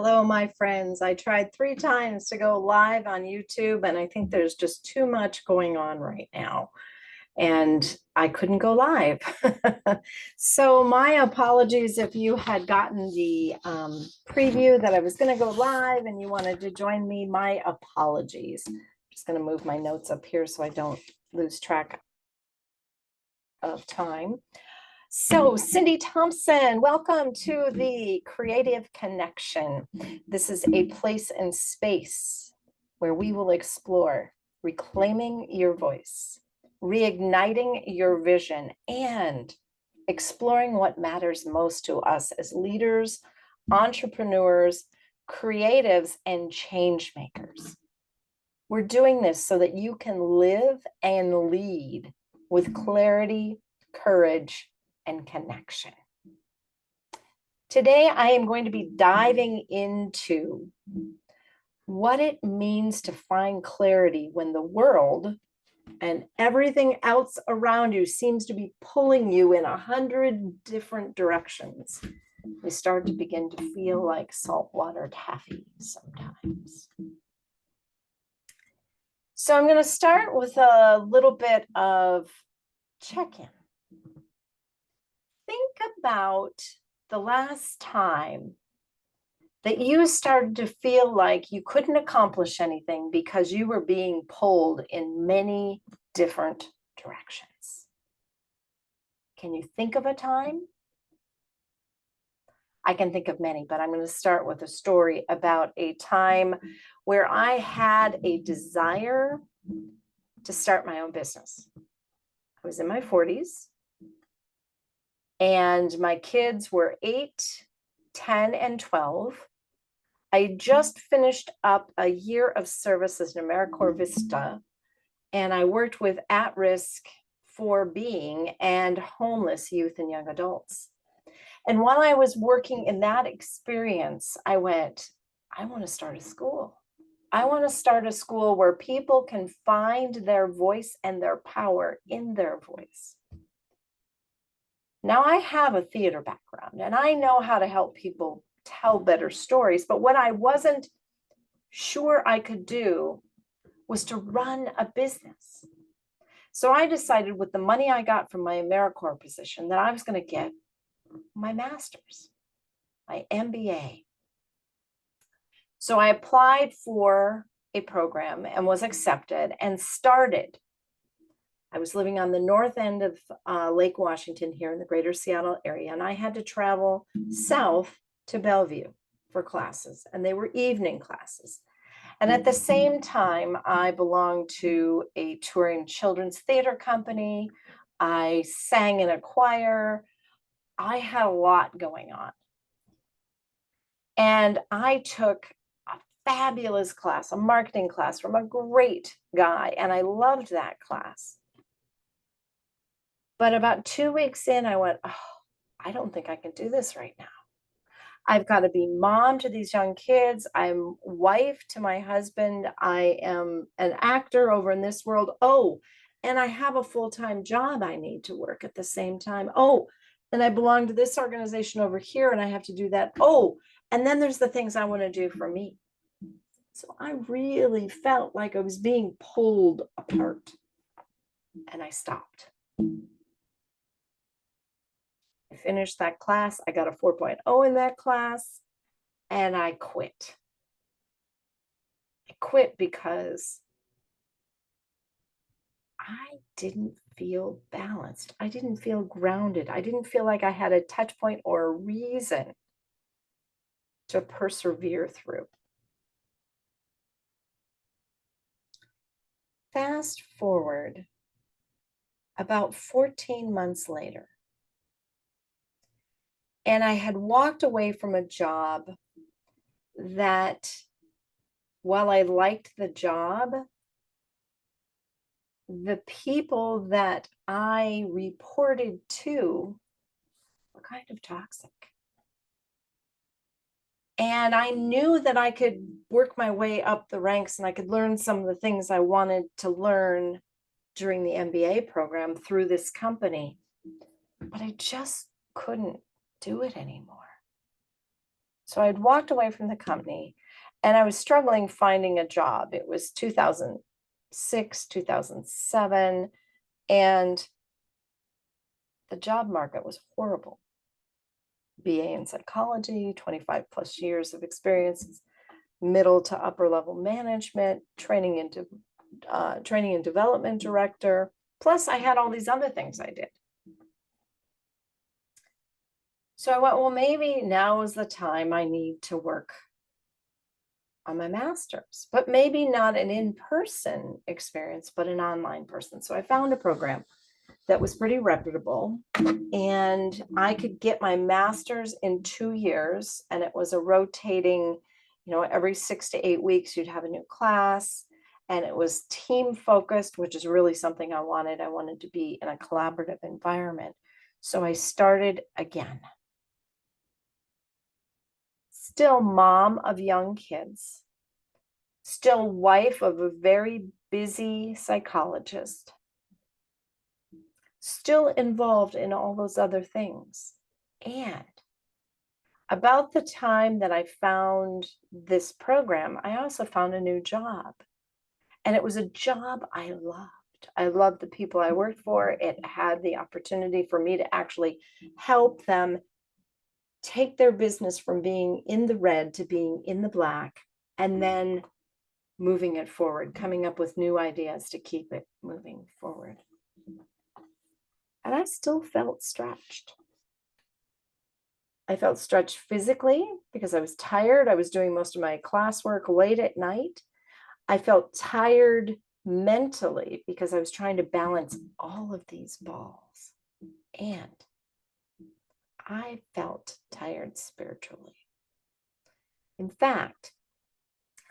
Hello, my friends. I tried 3 times to go live on YouTube, and I think there's just too much going on right now. And I couldn't go live. So, my apologies if you had gotten the preview that I was going to go live and you wanted to join me. My apologies. I'm just going to move my notes up here so I don't lose track of time. So, Cyndi Thomsen, welcome to the Creative Connection. This is a place and space where we will explore reclaiming your voice, reigniting your vision, and exploring what matters most to us as leaders, entrepreneurs, creatives, and change makers. We're doing this so that you can live and lead with clarity, courage, and connection. Today, I am going to be diving into what it means to find clarity when the world and everything else around you seems to be pulling you in 100 different directions. We start to begin to feel like saltwater taffy sometimes. So I'm going to start with a little bit of check-in. Think about the last time that you started to feel like you couldn't accomplish anything because you were being pulled in many different directions. Can you think of a time? I can think of many, but I'm going to start with a story about a time where I had a desire to start my own business. I was in my 40s. And my kids were 8, 10, and 12. I just finished up a year of service as an AmeriCorps Vista, and I worked with at-risk for being and homeless youth and young adults. And while I was working in that experience, I went, I want to start a school. I want to start a school where people can find their voice and their power in their voice. Now, I have a theater background and I know how to help people tell better stories, but what I wasn't sure I could do was to run a business. So I decided with the money I got from my AmeriCorps position that I was going to get my master's, my MBA. So I applied for a program and was accepted and started. I was living on the north end of Lake Washington here in the greater Seattle area, and I had to travel south to Bellevue for classes, and they were evening classes. And at the same time, I belonged to a touring children's theater company. I sang in a choir. I had a lot going on. And I took a fabulous class, a marketing class from a great guy, and I loved that class. But about 2 weeks in, I went, oh, I don't think I can do this right now. I've got to be mom to these young kids. I'm wife to my husband. I am an actor over in this world. Oh, and I have a full-time job I need to work at the same time. Oh, and I belong to this organization over here and I have to do that. Oh, and then there's the things I want to do for me. So I really felt like I was being pulled apart, and I stopped. I finished that class. I got a 4.0 in that class, and I quit. I quit because I didn't feel balanced. I didn't feel grounded. I didn't feel like I had a touch point or a reason to persevere through. Fast forward about 14 months later, and I had walked away from a job that, while I liked the job, the people that I reported to were kind of toxic. And I knew that I could work my way up the ranks and I could learn some of the things I wanted to learn during the MBA program through this company, but I just couldn't do it anymore. So I'd walked away from the company and I was struggling finding a job. It was 2006, 2007, and the job market was horrible. BA in psychology, 25 plus years of experience, middle to upper level management, training and development director. Plus I had all these other things I did. So I went, well, maybe now is the time I need to work on my master's, but maybe not an in-person experience, but an online person. So I found a program that was pretty reputable, and I could get my master's in 2 years, and it was a rotating, every 6 to 8 weeks you'd have a new class, and it was team focused, which is really something I wanted. I wanted to be in a collaborative environment. So I started again. Still mom of young kids, still wife of a very busy psychologist, still involved in all those other things. And about the time that I found this program, I also found a new job. And it was a job I loved. I loved the people I worked for. It had the opportunity for me to actually help them take their business from being in the red to being in the black, and then moving it forward, coming up with new ideas to keep it moving forward. And I still felt stretched. I felt stretched physically because I was tired. I was doing most of my classwork late at night. I felt tired mentally because I was trying to balance all of these balls. And I felt tired spiritually. In fact,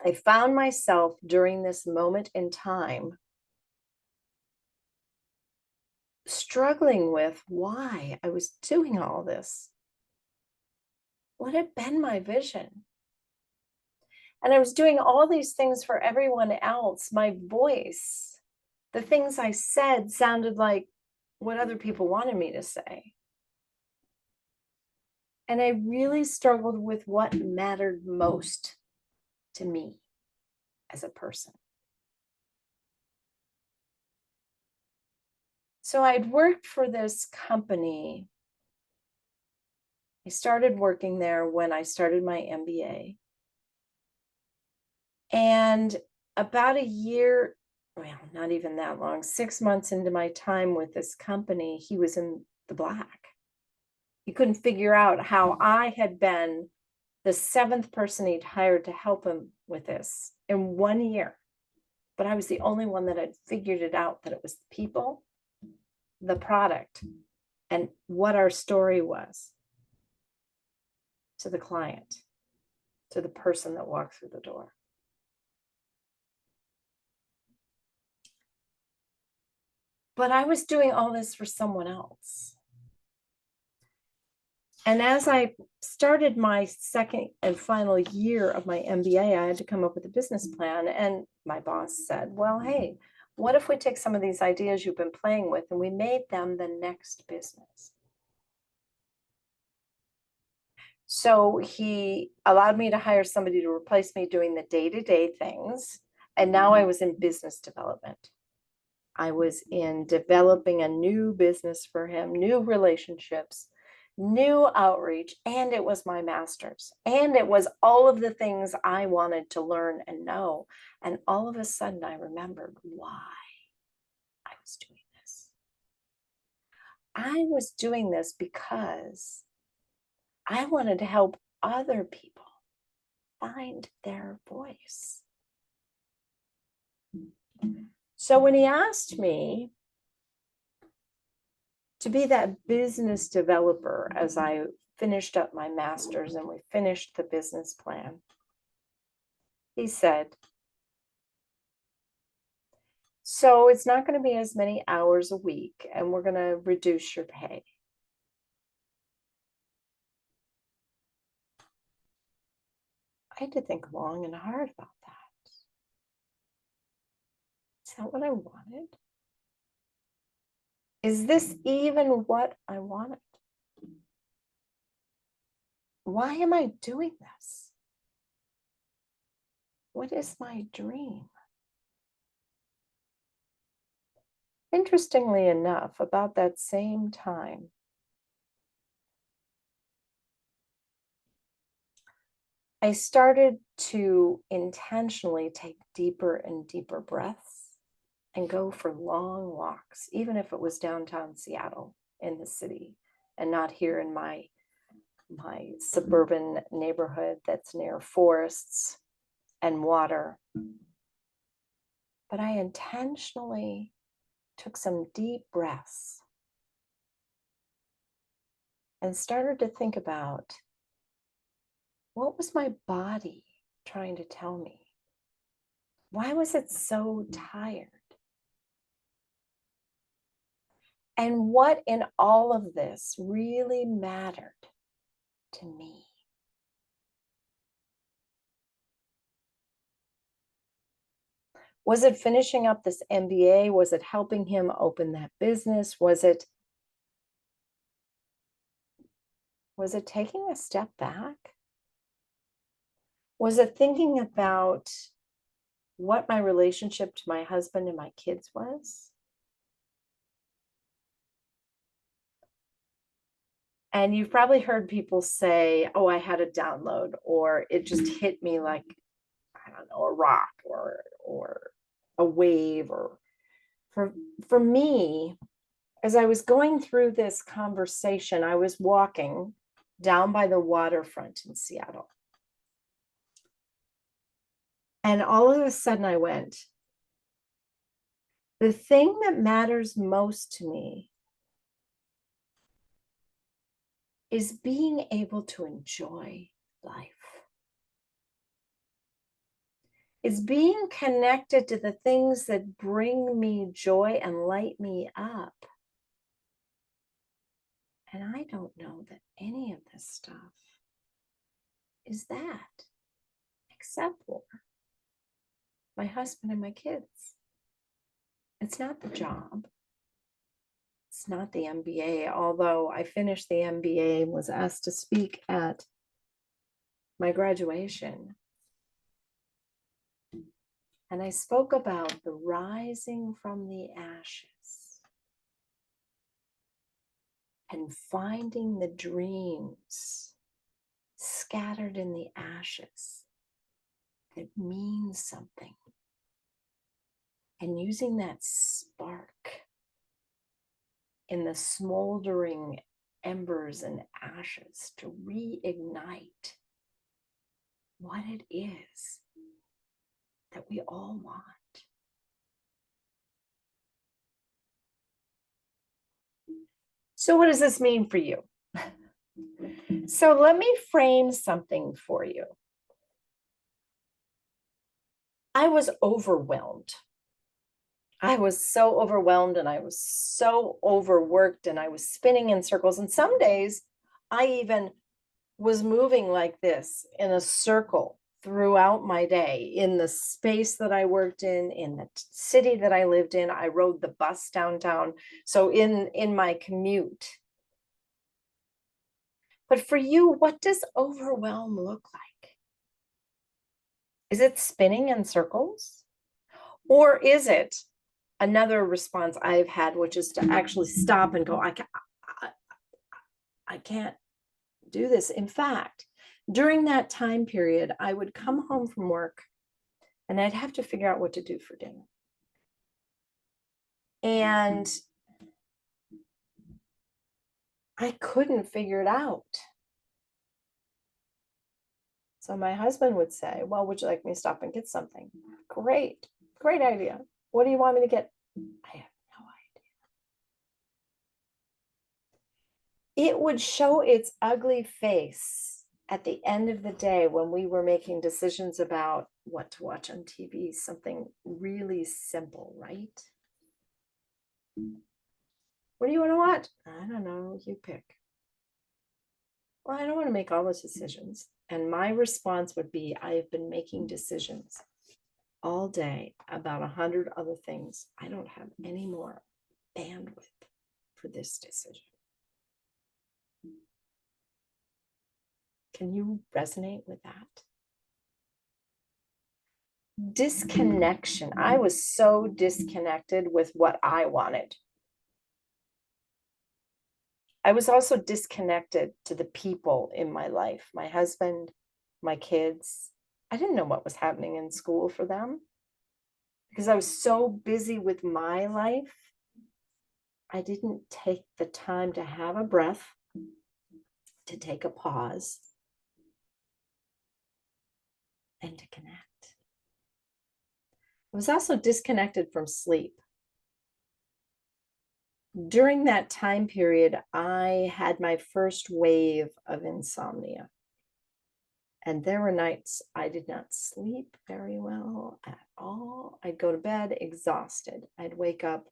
I found myself during this moment in time struggling with why I was doing all this. What had been my vision? And I was doing all these things for everyone else. My voice, the things I said sounded like what other people wanted me to say. And I really struggled with what mattered most to me as a person. So I'd worked for this company. I started working there when I started my MBA. And about a year, well, not even that long, 6 months into my time with this company, he was in the black. He couldn't figure out how I had been the 7th person he'd hired to help him with this in 1 year. But I was the only one that had figured it out, that it was the people, the product, and what our story was to the client, to the person that walked through the door. But I was doing all this for someone else. And as I started my second and final year of my MBA, I had to come up with a business plan. And my boss said, well, hey, what if we take some of these ideas you've been playing with and we made them the next business? So he allowed me to hire somebody to replace me doing the day-to-day things. And now I was in business development. I was in developing a new business for him, new relationships, new outreach, and it was my master's. And it was all of the things I wanted to learn and know. And all of a sudden I remembered why I was doing this. I was doing this because I wanted to help other people find their voice. So when he asked me to be that business developer as I finished up my master's and we finished the business plan, he said, so it's not going to be as many hours a week and we're going to reduce your pay. I had to think long and hard about that. Is that what I wanted? Is this even what I wanted? why am I doing this? What is my dream? Interestingly enough, about that same time, I started to intentionally take deeper and deeper breaths and go for long walks, even if it was downtown Seattle in the city and not here in my suburban neighborhood that's near forests and water. But I intentionally took some deep breaths and started to think about, what was my body trying to tell me? Why was it so tired? And what in all of this really mattered to me? Was it finishing up this MBA? Was it helping him open that business? Was it taking a step back? Was it thinking about what my relationship to my husband and my kids was? And you've probably heard people say, oh, I had a download, or it just hit me like, I don't know, a rock or a wave. Or for me, as I was going through this conversation, I was walking down by the waterfront in Seattle. And all of a sudden I went, the thing that matters most to me is being able to enjoy life. Is being connected to the things that bring me joy and light me up. And I don't know that any of this stuff is that, except for my husband and my kids. It's not the job. It's not the MBA, although I finished the MBA and was asked to speak at my graduation. And I spoke about the rising from the ashes and finding the dreams scattered in the ashes that mean something, and using that spark in the smoldering embers and ashes to reignite what it is that we all want. So what does this mean for you? So let me frame something for you. I was overwhelmed. I was so overwhelmed and I was so overworked and I was spinning in circles. And some days I even was moving like this in a circle throughout my day, in the space that I worked in the city that I lived in. I rode the bus downtown. So in my commute. But for you, what does overwhelm look like? Is it spinning in circles? Or is it another response I've had, which is to actually stop and go, I can't do this. In fact, during that time period, I would come home from work and I'd have to figure out what to do for dinner. And I couldn't figure it out. So my husband would say, well, would you like me to stop and get something? Great idea. What do you want me to get? I have no idea. It would show its ugly face at the end of the day when we were making decisions about what to watch on TV, something really simple, right? What do you want to watch? I don't know, you pick. Well, I don't want to make all those decisions. And my response would be, I have been making decisions all day about 100 other things. I don't have any more bandwidth for this decision. Can you resonate with that? Disconnection. I was so disconnected with what I wanted. I was also disconnected to the people in my life, my husband, my kids. I didn't know what was happening in school for them because I was so busy with my life. I didn't take the time to have a breath, to take a pause, and to connect. I was also disconnected from sleep. During that time period, I had my first wave of insomnia. And there were nights I did not sleep very well at all. I'd go to bed exhausted. I'd wake up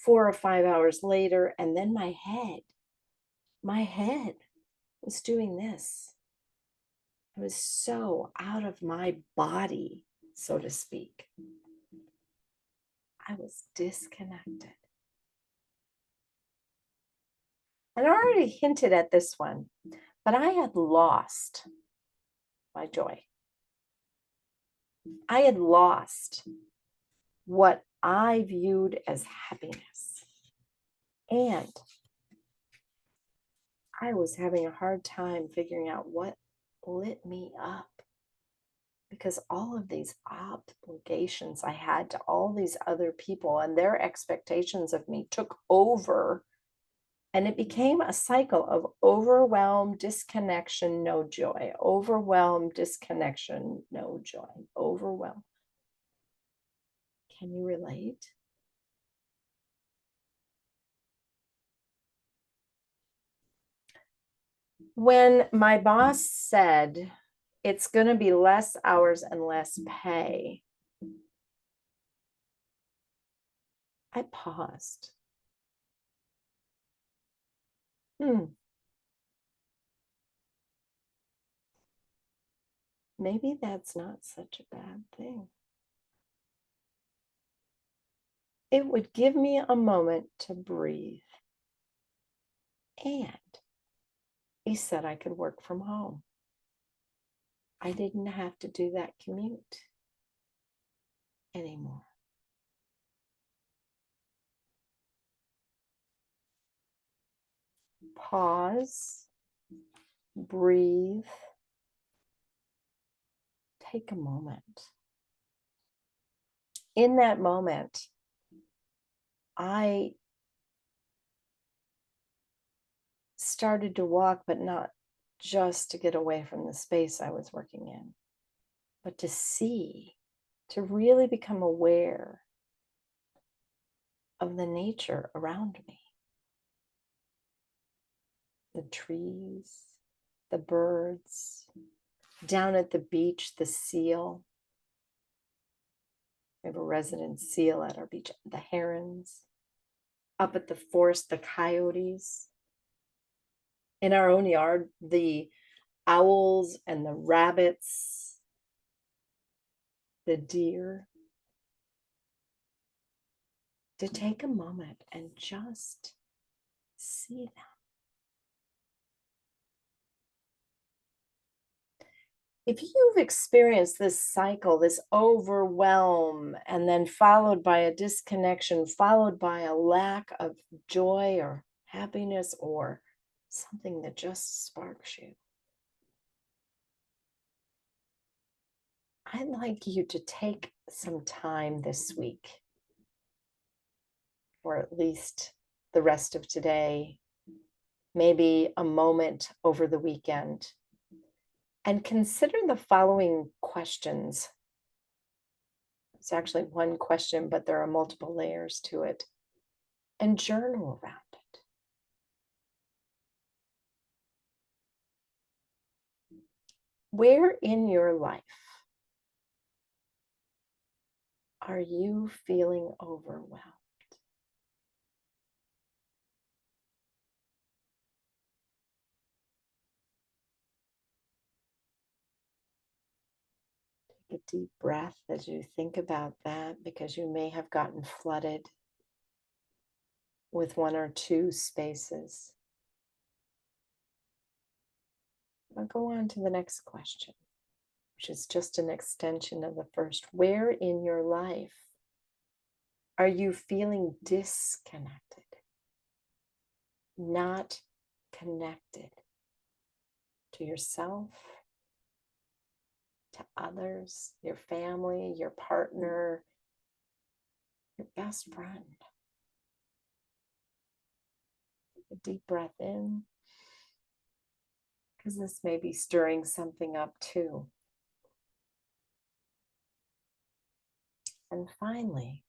4 or 5 hours later, and then my head was doing this. I was so out of my body, so to speak. I was disconnected. And I already hinted at this one, but I had lost my joy. I had lost what I viewed as happiness. And I was having a hard time figuring out what lit me up, because all of these obligations I had to all these other people and their expectations of me took over. And it became a cycle of overwhelm, disconnection, no joy. Overwhelm, disconnection, no joy. Overwhelm. Can you relate? When my boss said it's going to be less hours and less pay, I paused. Maybe that's not such a bad thing. It would give me a moment to breathe. And he said I could work from home. I didn't have to do that commute anymore. Pause, breathe, take a moment. In that moment, I started to walk, but not just to get away from the space I was working in, but to see, to really become aware of the nature around me. The trees, the birds, down at the beach, the seal. We have a resident seal at our beach, the herons. Up at the forest, the coyotes. In our own yard, the owls and the rabbits, the deer. To take a moment and just see them. If you've experienced this cycle, this overwhelm, and then followed by a disconnection, followed by a lack of joy or happiness or something that just sparks you, I'd like you to take some time this week, or at least the rest of today, maybe a moment over the weekend, and consider the following questions. It's actually one question, but there are multiple layers to it. And journal around it. Where in your life are you feeling overwhelmed? Take a deep breath as you think about that, because you may have gotten flooded with one or two spaces. I'll go on to the next question, which is just an extension of the first. Where in your life are you feeling disconnected, not connected to yourself, to others, your family, your partner, your best friend? Take a deep breath in, because this may be stirring something up too. And finally,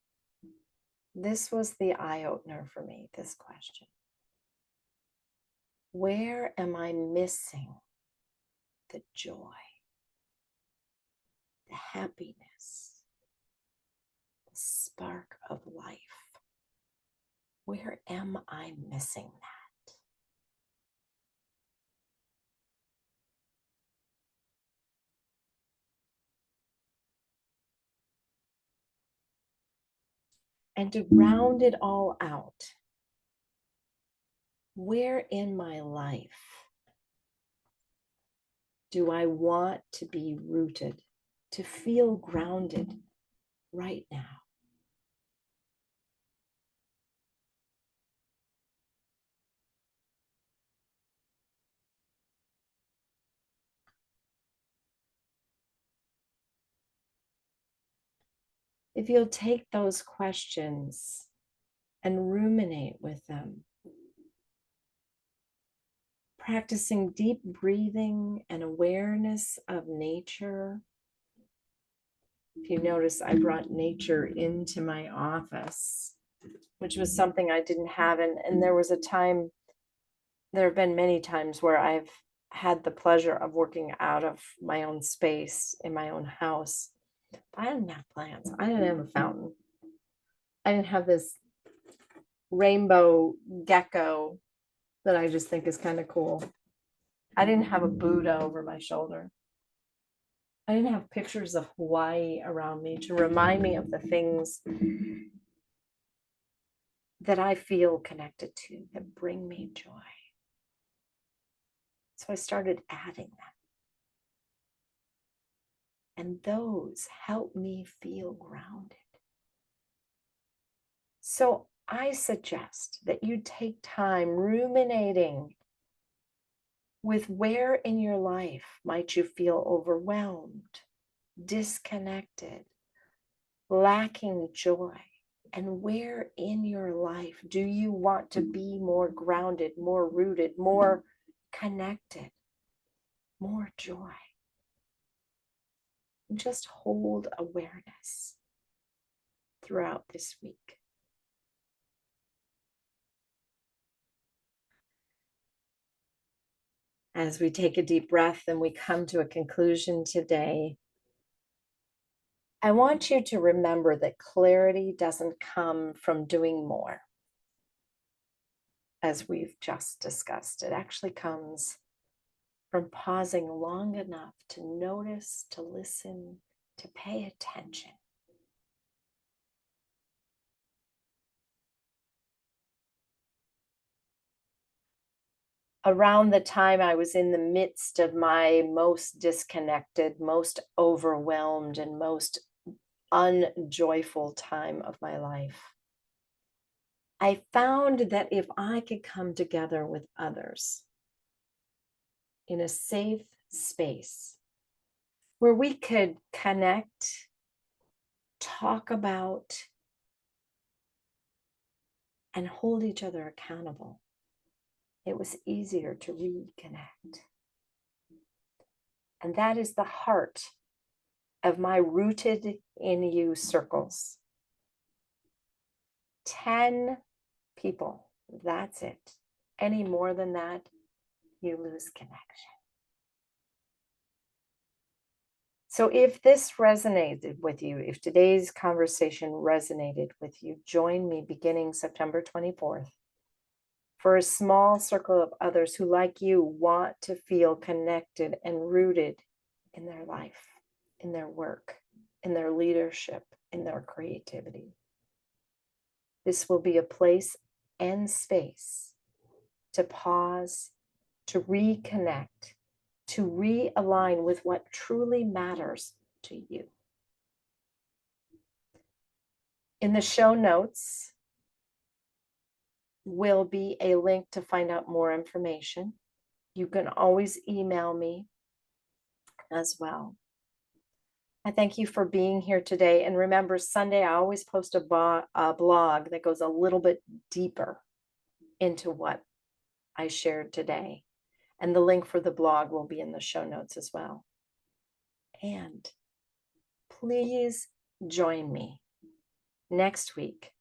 this was the eye-opener for me, this question. Where am I missing the joy, the happiness, the spark of life? Where am I missing that? And to round it all out, where in my life do I want to be rooted, to feel grounded right now? If you'll take those questions and ruminate with them, practicing deep breathing and awareness of nature. If you notice, I brought nature into my office, which was something I didn't have. And there was a time, there have been many times where I've had the pleasure of working out of my own space in my own house. But I didn't have plants. I didn't have a fountain. I didn't have this rainbow gecko that I just think is kind of cool. I didn't have a Buddha over my shoulder. I didn't have pictures of Hawaii around me to remind me of the things that I feel connected to, that bring me joy. So I started adding them. And those help me feel grounded. So I suggest that you take time ruminating with where in your life might you feel overwhelmed, disconnected, lacking joy, and where in your life do you want to be more grounded, more rooted, more connected, more joy? And just hold awareness throughout this week. As we take a deep breath and we come to a conclusion today, I want you to remember that clarity doesn't come from doing more, as we've just discussed. It actually comes from pausing long enough to notice, to listen, to pay attention. Around the time I was in the midst of my most disconnected, most overwhelmed, and most unjoyful time of my life, I found that if I could come together with others in a safe space where we could connect, talk about, and hold each other accountable, it was easier to reconnect. And that is the heart of my Rooted in You circles. 10 people, that's it. Any more than that, you lose connection. So if this resonated with you, if today's conversation resonated with you, join me beginning September 24th for a small circle of others who, like you, want to feel connected and rooted in their life, in their work, in their leadership, in their creativity. This will be a place and space to pause, to reconnect, to realign with what truly matters to you. In the show notes will be a link to find out more information. You can always email me as well. I thank you for being here today. And remember, Sunday, I always post a blog that goes a little bit deeper into what I shared today. And the link for the blog will be in the show notes as well. And please join me next week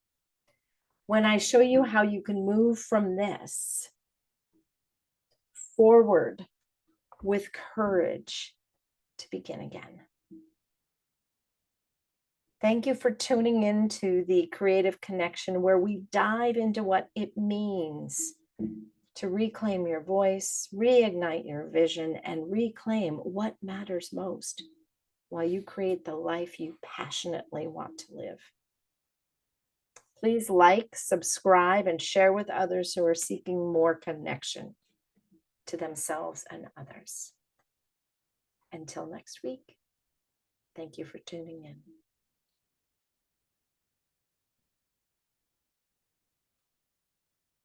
when I show you how you can move from this forward with courage to begin again. Thank you for tuning into the Creative Connection, where we dive into what it means to reclaim your voice, reignite your vision, and reclaim what matters most while you create the life you passionately want to live. Please like, subscribe, and share with others who are seeking more connection to themselves and others. Until next week, thank you for tuning in.